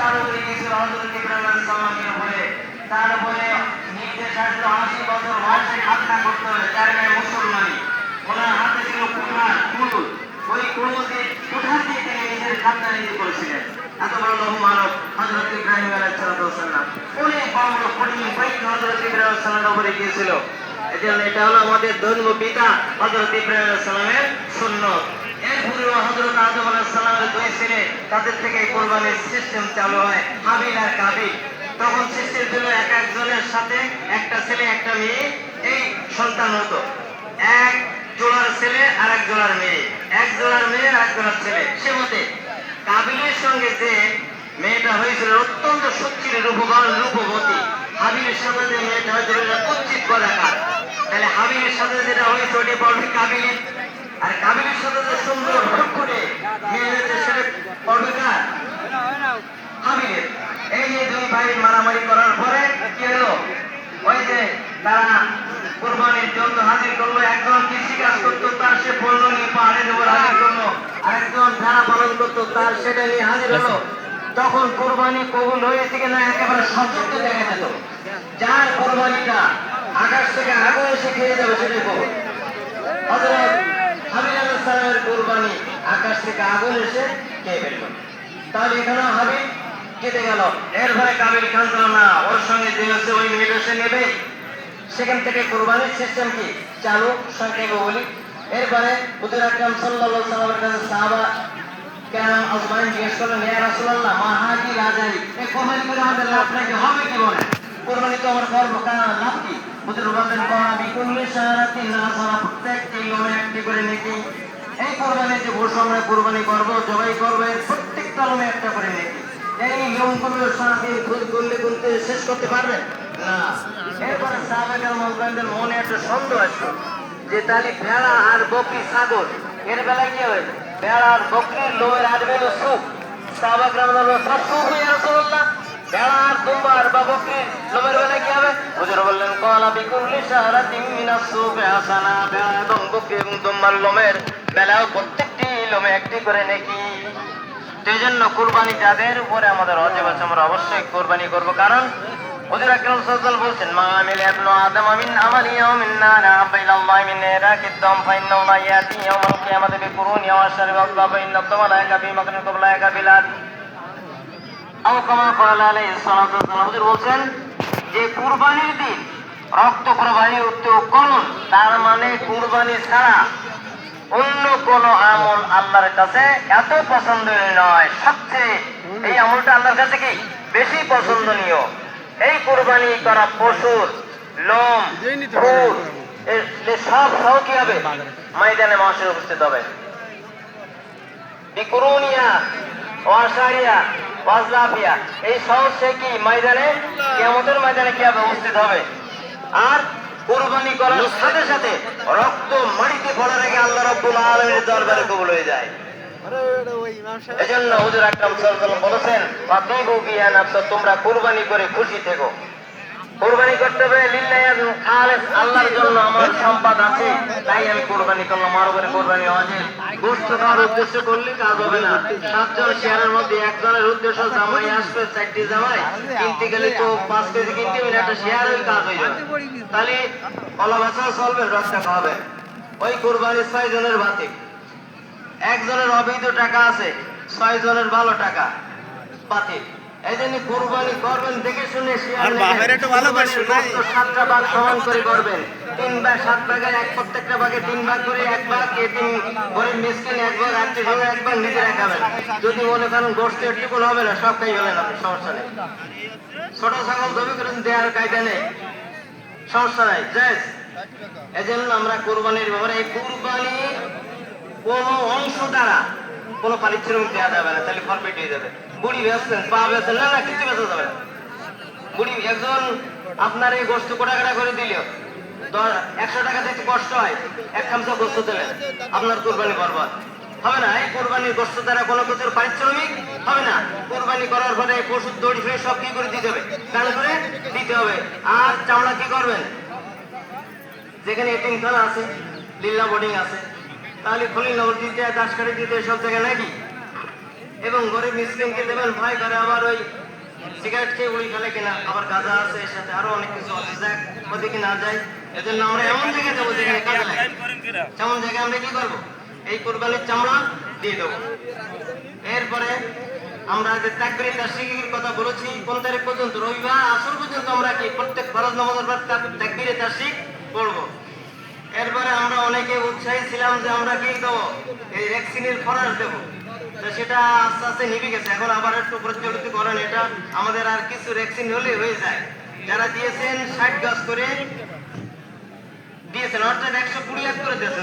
কার উপরে গিয়েছিল হযরত ইব্রাহিম আলাইহিস সালামের উপরে। তার উপরে নির্দেশ আসলো ৮০ বছর বয়সে খাতনা করতে হবে, তার গায়ে মুসলমানি। ওনার হাতে ছিল কুঠার, কুল। ওই কুল দিয়ে কুঠার দিয়ে তিনি নিজের খাতনা নিজে করেছিলেন। এত বড় লৌহ মানব হযরত ইব্রাহিম আলাইহিস সালাম। অনেক বড় বড় কঠিন পরীক্ষা হযরত ইব্রাহিম আলাইহিস সালামের উপরে গিয়েছিল। এজন্য এটা হলো আমাদের ধর্ম পিতা হযরত ইব্রাহিম আলাইহিস সালামের সুন্নাত। এরপরে হযরত আদম আলাইহিস সালামের দুই ছেলে, তাদের থেকে কোরবানির সিস্টেম চালু হয়, হাবিল আর কাবিল। তখন সিস্টেম ছিল এক একজনের সাথে একটা ছেলে একটা মেয়ে, এই সন্তান হতো। এক জোড়ার ছেলে আর এক জোড়ার মেয়ে, এক জোড়ার মেয়ে আর এক জোড়ার ছেলে। সে মতে কাবিলের সঙ্গে যে মেয়েটা হয়েছিল অত্যন্ত সুচির রূপবান রূপবতী, হাবিলের সাথে যে মেয়েটা হয়েছিল উচিত গদাকার। তাহলে হাবিলের সাথে যেটা হয়েছে ওটি পড়বে কাবিলের, আর কাবিলের সাথে যে সুন্দর রূপ করে মেয়ে হয়েছে সেটা পড়বে কার? হাবিলের। এই যে দুই ভাই মারামারি করার পরে কি হলো, ওই যে তারা কোরবানির জন্য হাজির করলো। একজন কৃষি কাজ করতো, তার সে পণ্য নিয়ে পাহাড়ের উপর হাজির করলো। আরেকজন ভেড়া পালন করতো, তার সেটা নিয়ে হাজির হলো। তখন কোরবানি কবুল হয়েছে কিনা একেবারে সচক্ষে দেখা যেত। যার কোরবানিটা আকাশ থেকে আগুন এসে খেয়ে যাবে সেটাই কবুল। হযরত হাবিল আলাইহিস সালামের কোরবানি আকাশ থেকে আগুন এসে খেয়ে ফেলল। তাহলে এখানে হাবিল কেটে গেল। এরপরে কাবিল কাঁদল না, ওর সঙ্গে যে হচ্ছে ওই মেয়েটা সে নেবে। সেখান থেকে কোরবানির সিস্টেম কি চালু, সংক্ষেপে বলি। এরপরে হুজুর আকরাম সাল্লাল্লাহু আলাইহি ওয়াসাল্লামের কাছে সাহাবা কেরাম আজমাইন জিজ্ঞেস করলেন, ইয়া রাসূলুল্লাহ মা হাজি রাজাই, এই কোরবানি করে আমাদের লাভ নাকি হবে কি বলেন? কোরবানি তো আমার করব, কারণ লাভ কি? হুজুর বললেন কোরবানি কুল্লি শারাতিন নাসারা, প্রত্যেকটি লোমে একটি করে নেকি। এই কোরবানি যে বর্ষ আমরা কোরবানি করবো, জবাই করবো, এর প্রত্যেকটা লোমে একটা করে নেকি। এই লোমগুলো সারাদিন গুনতে শেষ করতে পারবেন না। এরপরে সাহাবায়ে কেরামের মনে একটা সন্দেহ আসলো যে তাহলে ভেড়া আর বকরি ছাগল এর বেলায় কি হবে? ভেড়া আর বকরির লোমের আসবে হলো সুখ। সাহাবায়ে কেরাম বললেন সব সুখ হয়ে রাসূলুল্লাহ, ভেড়া আর দুম্বার বা বকরির লোমের বেলায় কি হবে? হুজুর বললেন ক্বালা বিকুল্লি শারাতিন মিনাস সুকি হাসানা, ভেড়া এবং বকরি এবং দুম্বার লোমের বেলায় প্রত্যেকটি লোমে একটি করে নেকি। সেই জন্য কুরবানি যাদের উপরে আমাদের ওয়াজিব আছে, আমরা অবশ্যই কুরবানি করব। কারণ হুজুর আকরাম সাল্লাল্লাহু আলাইহি ওয়াসাল্লাম বলেছেন, মা আমিলা ইবনু আদম মিন আমালি ইয়াউমিন নারা বাইনাল্লাহি মিন ইরাকিদ দাম ফাইন্নাহু লা ইয়াতি ইয়াউমাল কিয়ামাতি বিকুরুনি ওয়া শারবি আল্লাহ ফাইন্না তামালাকা ফি মাকানিন ক্বাবলাকা বিলাদ আও কামা ক্বালা আলাইহিস সালাতু ওয়াসসালাম। হুজুর বলেন যে কুরবানির দিন রক্ত প্রবাহী উত্তোলন, তার মানে কুরবানি ছাড়া অন্য কোন আমল আল্লাহর কাছে এত পছন্দনীয় নয়। সবচেয়ে এই আমলটা আল্লাহর কাছে কি বেশি পছন্দনীয়। এই কুরবানি করা পশুর লোম, ফুল সব সহ কি হবে? ময়দানে মাসে উপস্থিত হবে। বিকুরুনিয়া ওয়াশারিয়া ওয়াজলাফিয়া, এই সব সে কি ময়দানে কিয়ামতের ময়দানে কি হবে? উপস্থিত হবে। আর কুরবানি করার সাথে সাথে রক্ত মাটিতে পড়ার আগে আল্লাহ রাব্বুল আলামিনের দরবারে কবুল হয়ে যায়। এজন্য হুজুর আকরাম সাল্লাল্লাহু আলাইহি ওয়াসাল্লাম বলেছেন, ওয়াতিবু বিয়া নাফসা, তোমরা কুরবানি করে খুশি থেকো। কুরবানি করতে হবে লিল্লাহি খালিস, আল্লাহর জন্য। আমার সম্পদ আছে তাই আমি কুরবানি করলাম। আমার উপরে কুরবানি ওয়াজিব। গোশত খাওয়ার উদ্দেশ্য করলে কাজ হবে না। 7 জন শেয়ারের মধ্যে একজনের উদ্দেশ্য জামাই আসবে, 4টি জামাই কিনতে গেলে তো 5 কেজি কিনতে হবে, একটা শেয়ারের কাজ হয়ে যাবে। তাহলে কলা বেচা চলবে, রসটা খাবে। ওই কুরবানি 6 জনের ভাতে, একজনের অবৈধ টাকা আছে, 6 জনের ভালো টাকা পাতে। এই জন্য কুরবানি করবেন দেখে শুনে, শেয়ার নেবেন। 7টা ভাগ সমান করে করবেন। 3 ভাগ 7 ভাগের এক, প্রত্যেকটা ভাগে 3 ভাগ করে, 1 ভাগ এতিম গরিব মিসকিন, 1 ভাগ আত্মীয়, 1 ভাগ নিজে রাখাবেন। যদি মনে করেন গোশত একটু হবে না, সব খাই হলেন আপনি, সমস্যা নেই। ছোট ছাগল জমি করেন দেওয়ার কায়দা নেই, সমস্যা নাই, জায়েজ। এজন্য আমরা কুরবানির ব্যাপারে, এই কুরবানি কোন অংশ দ্বারা কোন পারিশ্রমিক দেওয়া যাবে না, তাহলে ফরফিট হয়ে যাবে। বুড়ি বেচছেন, পা বেচছেন, না না কিছু বেচা যাবে না। বুড়ি একজন আপনার এই গোশত কোটাকাটা করে দিল, 100 টাকা দিতে কষ্ট হয়, 1 খামচা গোশত দিলেন, আপনার কুরবানি বরবাদ হবে না। এই কুরবানির গোশত দ্বারা কোনো কিছুর পারিশ্রমিক হবে না। কুরবানি করার পরে পশুর দড়ি ফড়ি সব কি করে দিতে হবে? গান করে দিতে হবে। আর চামড়া কি করবেন? যেখানে এতিমখানা আছে, লিল্লা বোর্ডিং আছে, তাহলে খলি নগর দিতে, দাসকারি দিতে, সব জায়গায় নাকি। এবং গরিব মিসকিনকে দেবেন, ভয় করে আবার ওই সিগারেট খেয়ে উড়ি ফেলে কিনা, আবার গাঁজা আছে, এর সাথে আরো অনেক কিছু আছে, যাক ওদিকে না যাই। এজন্য আমরা এমন জায়গায় যাবো যেখানে কাজে লাগে। তেমন জায়গায় আমরা কি করবো? এই কোরবানির চামড়া দিয়ে দেবো। এরপরে আমরা যে তাকবীরে তাশরিকের কথা বলেছি, কোন তারিখ পর্যন্ত? রবিবার আসর পর্যন্ত আমরা কি প্রত্যেক ফরজ নামাজের পর তাকবীরে তাশরিক পড়বো। এরপরে আমরা অনেকে উৎসাহী ছিলাম যে আমরা কি দেবো, এই ভ্যাকসিনের খরচ দেবো, তো সেটা আস্তে আস্তে নিভে গেছে। এখন আবার একটু প্রচলিত করেন এটা, আমাদের আর কিছু ভ্যাকসিন হলে হয়ে যায়। যারা দিয়েছেন 60 গাছ করে দিয়েছেন, অর্থাৎ 120 লাখ করে দিয়েছেন।